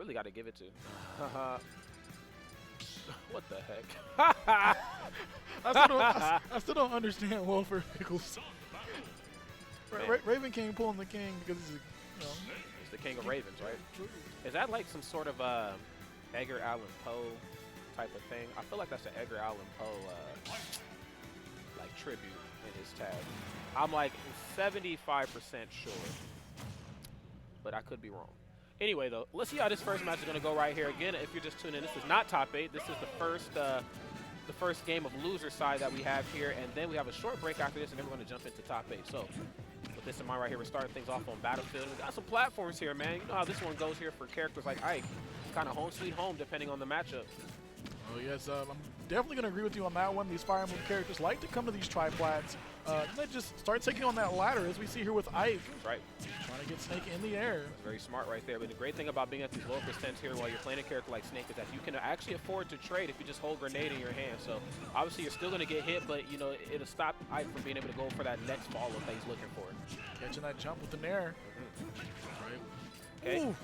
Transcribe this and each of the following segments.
really got to give it to. What the heck? I still don't understand WelfarePickles. Ravenking pulling the king because he's, He's the king of ravens, right? Is that like some sort of Edgar Allan Poe type of thing? I feel like that's an Edgar Allan Poe like tribute in his tag. I'm like 75% sure, but I could be wrong. Anyway, though, let's see how this first match is going to go right here. Again, if you're just tuning in, this is not top 8. This is the first game of loser side that we have here, and then we have a short break after this, and then we're going to jump into top 8. So with this in mind right here, we're starting things off on Battlefield. We got some platforms here, man. You know how this one goes here for characters like Ike. Kind of home sweet home, depending on the matchup. Oh, yes. I'm definitely going to agree with you on that one. These Fire Emblem characters like to come to these triplats. They just start taking on that ladder, as we see here with Ike. That's right. Trying to get Snake in the air. That's very smart right there. But the great thing about being at these lower percents here while you're playing a character like Snake is that you can actually afford to trade if you just hold grenade in your hand. So obviously you're still going to get hit, but you know it'll stop Ike from being able to go for that next follow that he's looking for. Catching that jump with the nair. Right. Okay. Ooh.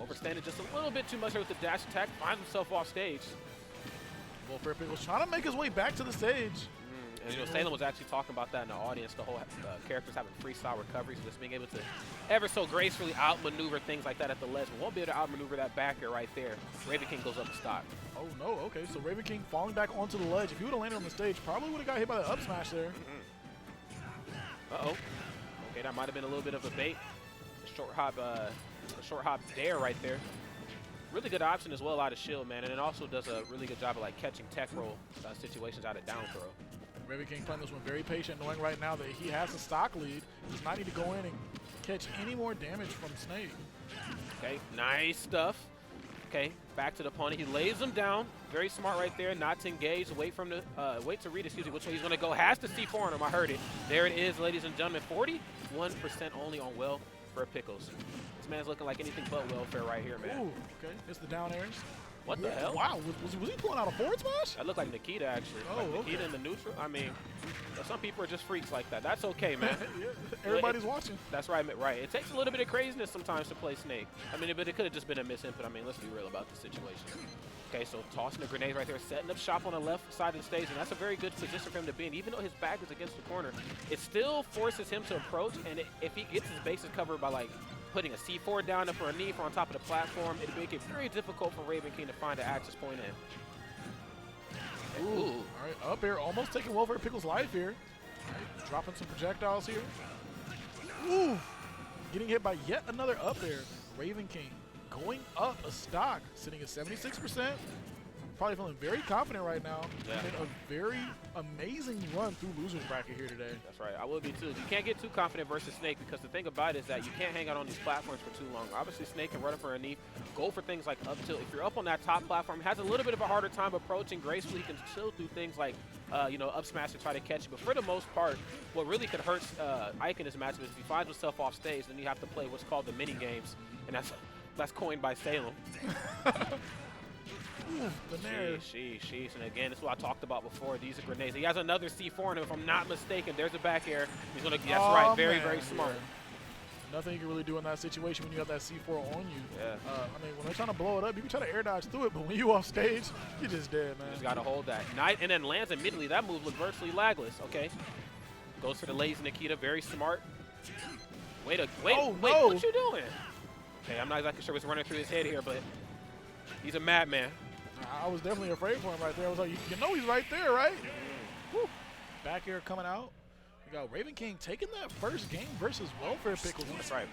Overstanding just a little bit too much here with the dash attack. Finds himself off stage. WelfarePickles trying to make his way back to the stage. And you know, Salem was actually talking about that in the audience. The whole characters having freestyle recovery, so just being able to ever so gracefully outmaneuver things like that at the ledge. We won't be able to outmaneuver that back air right there. Ravenking goes up to stock. Oh no, okay, so Ravenking falling back onto the ledge. If he would have landed on the stage, probably would have got hit by the up smash there. Uh-oh. Okay, that might have been a little bit of a bait. A short hop dare right there. Really good option as well out of shield, man, and it also does a really good job of like catching tech roll situations out of down throw. Ravenking playing this one very patient, knowing right now that he has a stock lead. He does not need to go in and catch any more damage from Snake. Okay, nice stuff. Okay, back to the opponent. He lays him down. Very smart right there. Not to engage. Wait to read, excuse me, which way he's going to go. Has to C4 on him. I heard it. There it is, ladies and gentlemen. 41% only on WelfarePickles. This man's looking like anything but welfare right here, man. Ooh, okay. It's the down airs. What the hell? Wow, was he pulling out a forward smash? That looked like Nikita, actually. Oh, like okay. Nikita in the neutral. I mean, some people are just freaks like that. That's okay, man. Yeah, everybody's watching. That's right, right. It takes a little bit of craziness sometimes to play Snake. I mean, but it could have just been a misinput. I mean, let's be real about the situation. Okay, so tossing the grenade right there, setting up shop on the left side of the stage, and that's a very good position for him to be in. Even though his back is against the corner, it still forces him to approach, and if he gets his bases covered by, like, putting a C4 down for a knee for on top of the platform, it'd make it very difficult for Ravenking to find an access point in. Ooh. All right, up air, almost taking WelfarePickles' life here. Right, dropping some projectiles here. Ooh, getting hit by yet another up air. Ravenking going up a stock, sitting at 76%. Probably feeling very confident right now. Yeah. Made a very amazing run through losers bracket here today. That's right. I will be too. You can't get too confident versus Snake because the thing about it is that you can't hang out on these platforms for too long. Obviously, Snake can run up for a knee, go for things like up tilt. If you're up on that top platform, has a little bit of a harder time approaching gracefully. He can still do things like, you know, up smash to try to catch you. But for the most part, what really could hurt Ike in this matchup is if he finds himself off stage, then you have to play what's called the mini games, and that's coined by Salem. Ooh, the nair. Sheesh. And again, this is what I talked about before. These are grenades. He has another C4 in him, if I'm not mistaken. There's a back air. He's going to, that's right, very smart. Yeah. Nothing you can really do in that situation when you have that C4 on you. Yeah. I mean, when they're trying to blow it up, you can try to air dodge through it, but when you off stage, you're just dead, man. You just got to hold that. And then lands immediately. That move looked virtually lagless. Okay. Goes for the lazy Nikita. Very smart. Wait, no. What you doing? Okay, I'm not exactly sure what's running through his head here, but he's a madman. I was definitely afraid for him right there. I was like, you know he's right there, right? Woo. Back air coming out. We got Ravenking taking that first game versus WelfarePickles. That's right.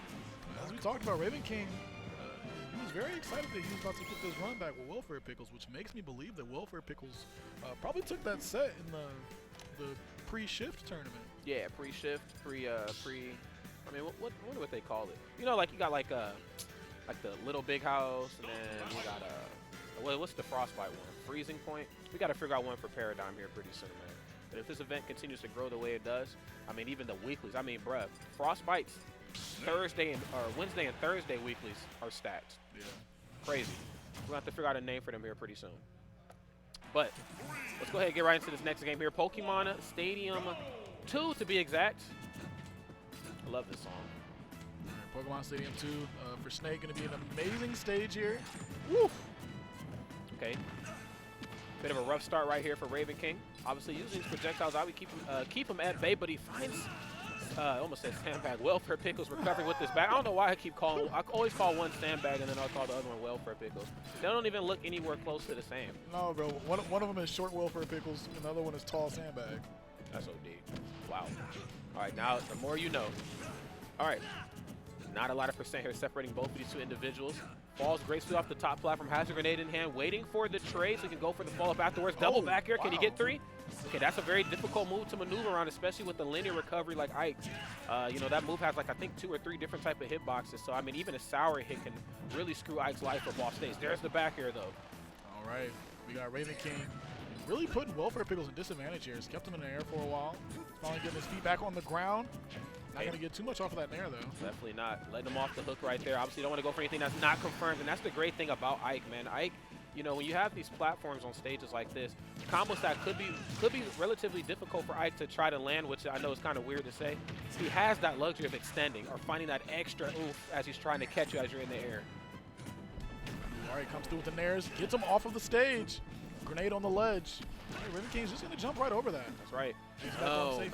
As we talked about, Ravenking, he was very excited that he was about to get this run back with WelfarePickles, which makes me believe that WelfarePickles probably took that set in the pre-shift tournament. Yeah, pre-shift, I mean, what would they call it? You know, like you got like the Little Big House, and then you got what's the Frostbite one? Freezing Point? We got to figure out one for Paradigm here pretty soon, man. But if this event continues to grow the way it does, I mean, even the weeklies. I mean, bruh, Frostbite's Wednesday and Thursday weeklies are stacked. Yeah. Crazy. We'll have to figure out a name for them here pretty soon. But let's go ahead and get right into this next game here. Pokemon Stadium 2 to be exact. I love this song. Pokemon Stadium 2 for Snake, going to be an amazing stage here. Woof. Okay. Bit of a rough start right here for Ravenking. Obviously, using his projectiles, I would keep him at bay, but he finds, I almost said sandbag, WelfarePickles recovering with this bag. I don't know why I always call one sandbag and then I'll call the other one WelfarePickles. They don't even look anywhere close to the same. No, bro. One of them is short WelfarePickles, and the other one is tall sandbag. That's OD. Wow. All right, now the more you know. All right. Not a lot of percent here separating both of these two individuals. Falls gracefully off the top platform, has a grenade in hand, waiting for the trade so he can go for the follow-up afterwards. Double back here. Wow. Can he get 3? Okay, that's a very difficult move to maneuver around, especially with the linear recovery like Ike. You know, that move has like, I think, 2 or 3 different type of hitboxes. So, I mean, even a sour hit can really screw Ike's life up off stage. There's the back air, though. All right, we got Ravenking really putting WelfarePickles in disadvantage here. He's kept him in the air for a while. Finally getting his feet back on the ground. Not going to get too much off of that nair, though. Definitely not. Letting him off the hook right there. Obviously, you don't want to go for anything that's not confirmed, and that's the great thing about Ike, man. Ike, you know, when you have these platforms on stages like this, combo stack could be relatively difficult for Ike to try to land, which I know is kind of weird to say. He has that luxury of extending or finding that extra oomph as he's trying to catch you as you're in the air. All right, comes through with the nairs, gets him off of the stage. Grenade on the ledge. All right, Ravenking's just going to jump right over that. That's right. Oh, man.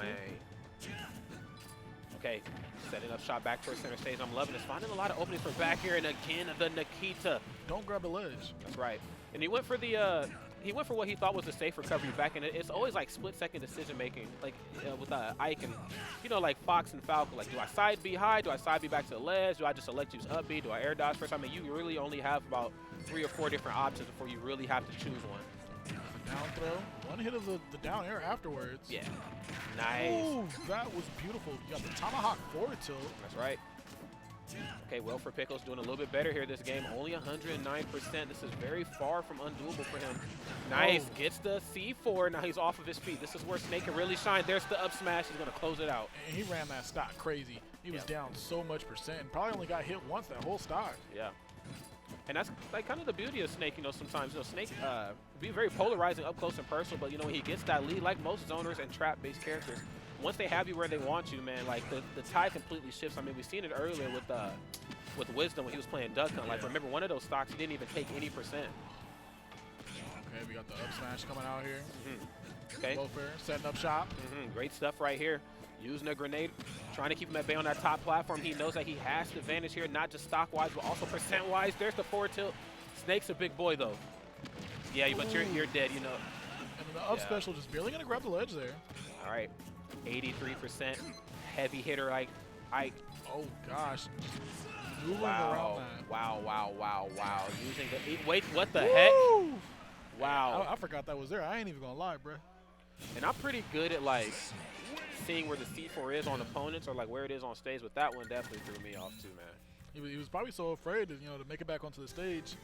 Okay, setting up shot back towards center stage. I'm loving this. Finding a lot of openings for back here, and again the Nikita. Don't grab the ledge. That's right. And he went for what he thought was a safe recovery back, and it's always like split-second decision making, like with Ike and like Fox and Falco. Like, do I side B high? Do I side B back to the ledge? Do I just select use up B? Do I air dodge first? I mean, you really only have about 3 or 4 different options before you really have to choose one. Down throw, one hit of the down air afterwards. Yeah, nice. Ooh, that was beautiful. You got the tomahawk forward tilt. That's right. Okay, WelfarePickles doing a little bit better here this game. Only 109%. This is very far from undoable for him. Nice, gets the C4. Now he's off of his feet. This is where Snake can really shine. There's the up smash. He's going to close it out. And he ran that stock crazy. He was down so much percent and probably only got hit once that whole stock. Yeah. And that's like kind of the beauty of Snake, sometimes, Snake be very polarizing up close and personal, but, when he gets that lead, like most zoners and trap-based characters, once they have you where they want you, man, like the tide completely shifts. I mean, we've seen it earlier with Wisdom when he was playing Duck Hunt. Like, remember, one of those stocks, he didn't even take any percent. Okay, we got the up smash coming out here. Okay. Welfare, setting up shop. Great stuff right here. Using a grenade, trying to keep him at bay on that top platform. He knows that he has the advantage here, not just stock-wise, but also percent-wise. There's the forward tilt. Snake's a big boy, though. Yeah, but you're dead, And the up special just barely going to grab the ledge there. All right. 83%. Heavy hitter like Ike. Oh, gosh. Moving around that. Wow. Using the... Wait, what the heck? Wow. I forgot that was there. I ain't even going to lie, bro. And I'm pretty good at, like, seeing where the C4 is on opponents or, like, where it is on stage, but that one definitely threw me off, too, man. He was probably so afraid, to make it back onto the stage,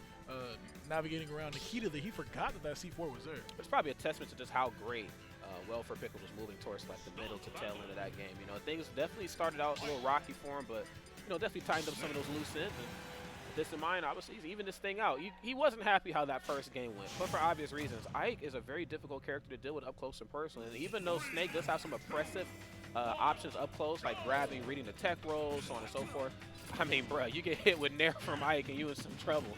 navigating around Nikita, that he forgot that C4 was there. It's probably a testament to just how great WelfarePickles was moving towards, like, the middle to tail end of that game. Things definitely started out a little rocky for him, but, definitely tightened up some of those loose ends. And this in mind, obviously, he's even this thing out. He wasn't happy how that first game went, but for obvious reasons. Ike is a very difficult character to deal with up close and personal, and even though Snake does have some oppressive options up close, like grabbing, reading the tech rolls, so on and so forth, I mean, bro, you get hit with nair from Ike and you in some trouble.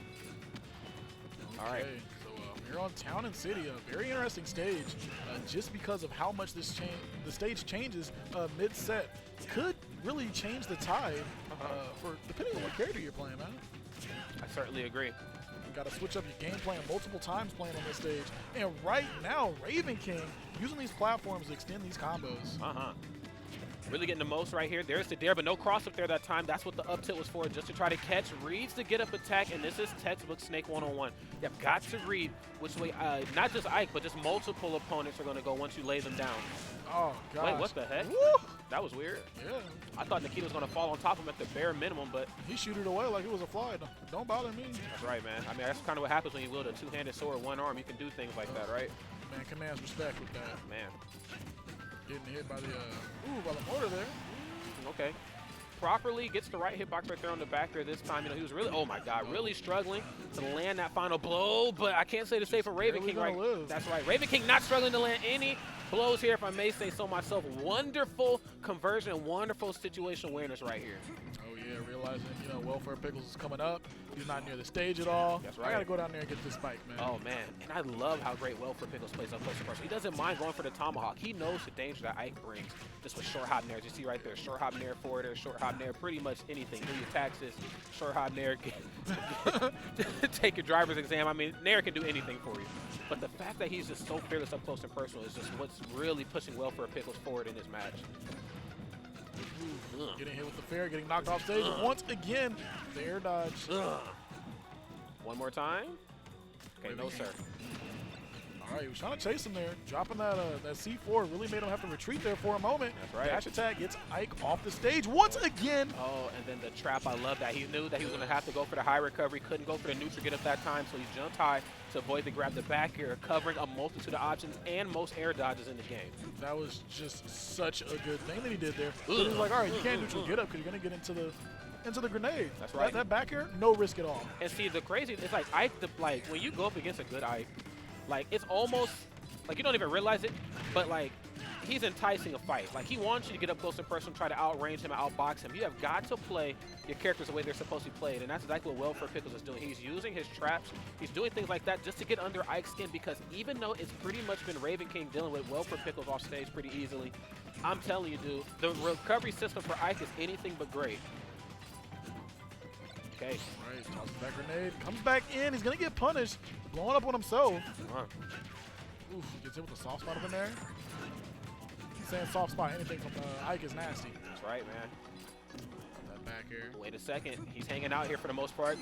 All right. So we're on Town and City, a very interesting stage, just because of how much the stage changes mid-set. Could really change the tide for depending on what character you're playing, man. I certainly agree. You got to switch up your game plan multiple times playing on this stage. And right now, Ravenking using these platforms to extend these combos. Really getting the most right here. There's the dare, but no cross up there that time. That's what the up tilt was for, just to try to catch. Reads the get up attack, and this is textbook Snake 101. You've got to read which way, not just Ike, but just multiple opponents are going to go once you lay them down. Oh, gosh. Wait, what the heck? Woo! That was weird. Yeah. I thought Nikita was going to fall on top of him at the bare minimum, but... He shoot it away like it was a fly. Don't bother me. That's right, man. I mean, that's kind of what happens when you wield a two-handed sword, one arm. You can do things like that, right? Man, commands respect with that. Man. Getting hit by the mortar there. Okay. Properly gets the right hitbox right there on the back there this time. He was really, oh my God, really struggling to land that final blow, but I can't say the same for Ravenking, right? That's right. Ravenking not struggling to land any blows here, if I may say so myself. Wonderful conversion and wonderful situation awareness right here. Oh yeah, realizing, you know, WelfarePickles is coming up. He's not near the stage at all. That's right. I got to go down there and get this spike, man. Oh, man. And I love how great WelfarePickles plays up close to person. He doesn't mind going for the tomahawk. He knows the danger that Ike brings just with short hop nairs. You see right there, short hop nair, forward air, short hop nair, pretty much anything. Do your taxes, short hop nair, take your driver's exam. I mean, nair can do anything for you. But the fact that he's just so fearless up close and personal is just what's really pushing WelfarePickles forward in this match. Getting hit with the fair, getting knocked off stage once again. The air dodge. One more time. Okay, no sir. All right, he was trying to chase him there. Dropping that C4 really made him have to retreat there for a moment. That's right. Dash attack gets Ike off the stage once again. Oh, and then the trap, I love that. He knew that he was going to have to go for the high recovery. Couldn't go for the neutral get up that time, so he jumped high to avoid the grab the back air, covering a multitude of options and most air dodges in the game. That was just such a good thing that he did there. But he was like, all right, you can't neutral get up because you're going to get into the grenade. That's right. That back air, no risk at all. And see, the crazy, it's like Ike, like when you go up against a good Ike, like it's almost like you don't even realize it, but like he's enticing a fight. Like he wants you to get up close and personal, try to outrange him, outbox him. You have got to play your characters the way they're supposed to be played, and that's exactly what WelfarePickles is doing. He's using his traps, he's doing things like that just to get under Ike's skin, because even though it's pretty much been Ravenking dealing with WelfarePickles off stage pretty easily, I'm telling you, dude, the recovery system for Ike is anything but great. Okay. All right, tosses that grenade, comes back in, he's gonna get punished, blowing up on himself. Oof, gets hit with a soft spot up in there. He's saying soft spot, anything from Ike is nasty. That's right, man. That back air. Wait a second, he's hanging out here for the most part.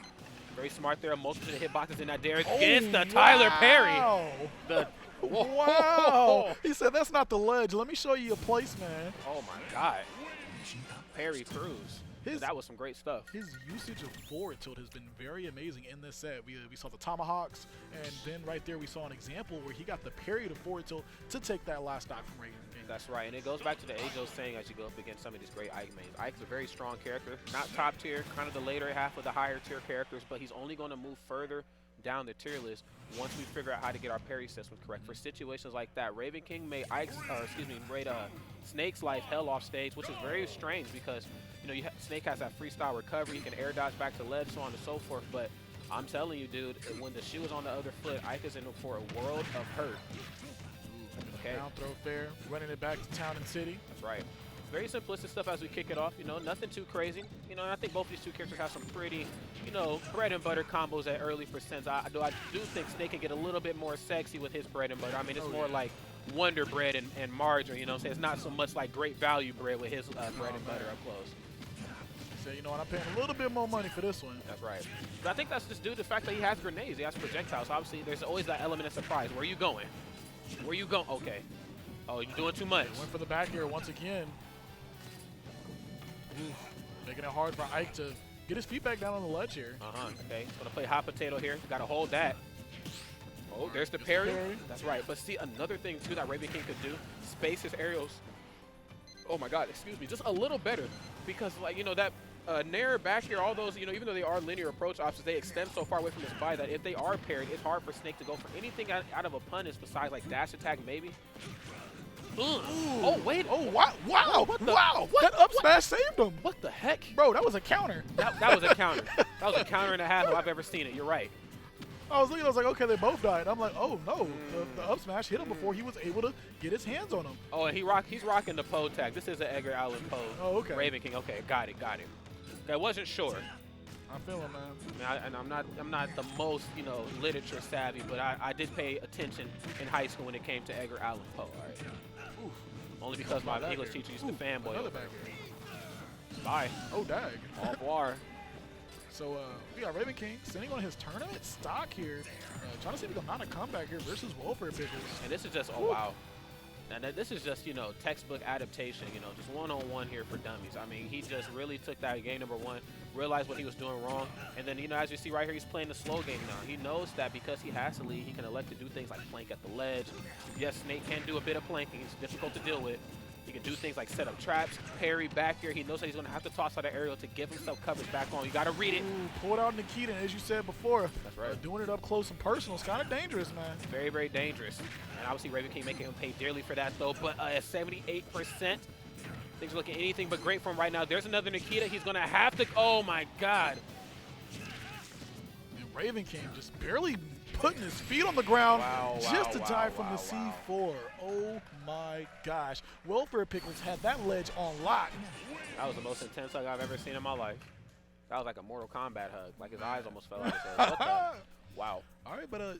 Very smart there, multiple hitboxes in that dare. Gets the Tyler Perry. The wow. He said, that's not the ledge. Let me show you a place, man. Oh my God. Perry Cruz. That was some great stuff. His usage of forward tilt has been very amazing in this set. We saw the tomahawks, and then right there we saw an example where he got the parry to forward tilt to take that last stock from Ravenking. That's right, and it goes back to the age-old saying as you go up against some of these great Ike mains. Ike's a very strong character, not top tier, kind of the later half of the higher tier characters, but he's only going to move further down the tier list once we figure out how to get our parry system correct. For situations like that, Ravenking made Snake's life hell off stage, which is very strange because you know Snake has that freestyle recovery, he can air dodge back to ledge, so on and so forth. But I'm telling you, dude, when the shoe is on the other foot, Ike is in for a world of hurt. Okay. Down throw fair, running it back to town and city. That's right. Very simplistic stuff as we kick it off, you know, nothing too crazy. You know, and I think both these two characters have some pretty, you know, bread and butter combos at early percents. I do think Snake can get a little bit more sexy with his bread and butter. I mean, it's more like Wonder Bread and margarine, you know what I'm saying? It's not so much like Great Value bread with his bread and butter up close. So, you know what, I'm paying a little bit more money for this one. That's right. But I think that's just due to the fact that he has grenades, he has projectiles. Obviously, there's always that element of surprise. Where are you going? Where you going? Okay. Oh, you're doing too much. Went for the back here once again. Making it hard for Ike to get his feet back down on the ledge here. Okay, he's going to play hot potato here. Got to hold that. Oh, there's the parry. That's right. But see, another thing, too, that Ravenking could do, space his aerials. Oh, my God, excuse me. Just a little better. Because, like, you know, that nair back here, all those, you know, even though they are linear approach options, they extend so far away from his body that if they are parried, it's hard for Snake to go for anything out of a punish besides, like, dash attack, maybe. Oh, wait. Oh, wow. Wow. Wow. That up smash saved him. What the heck? Bro, that was a counter. That was a counter. That was a counter and a half if I've ever seen it. You're right. I was looking, I was like, okay, they both died. I'm like, oh, no. The up smash hit him before he was able to get his hands on him. Oh, and he's rocking the Poe tag. This is an Edgar Allan Poe. Oh, okay. Ravenking. Okay, got it. Okay, I wasn't sure. I'm feeling, man. And I'm not the most, you know, literature savvy, but I did pay attention in high school when it came to Edgar Allan Poe. All right. Oof. Only because my English teacher used to fanboy. Another back here. Bye. Oh, dag. Au revoir. So we got Ravenking sitting on his tournament stock here, trying to see if he can mount a comeback here versus WelfarePickles. And this is just, oh wow. And this is just, you know, textbook adaptation, you know, just one-on-one here for dummies. I mean, he just really took that game number one, realized what he was doing wrong, and then, you know, as you see right here, he's playing the slow game now. He knows that because he has to lead, he can elect to do things like plank at the ledge. Yes, Snake can do a bit of planking. It's difficult to deal with. He can do things like set up traps, parry back here. He knows that he's going to have to toss out an aerial to give himself coverage back on. You got to read it. Ooh, pull it out Nikita, as you said before. That's right. Doing it up close and personal is kind of dangerous, man. Very, very dangerous. And obviously, Ravenking making him pay dearly for that, though. But at 78%, Things looking anything but great for him right now. There's another Nikita. He's going to have to. Oh, my God. And Ravenking just barely putting his feet on the ground just to die from the C4. Oh, my gosh. WelfarePickles had that ledge on lock. That was the most intense hug I've ever seen in my life. That was like a Mortal Kombat hug. Like his eyes almost fell out of his head. What the? Wow. All right, but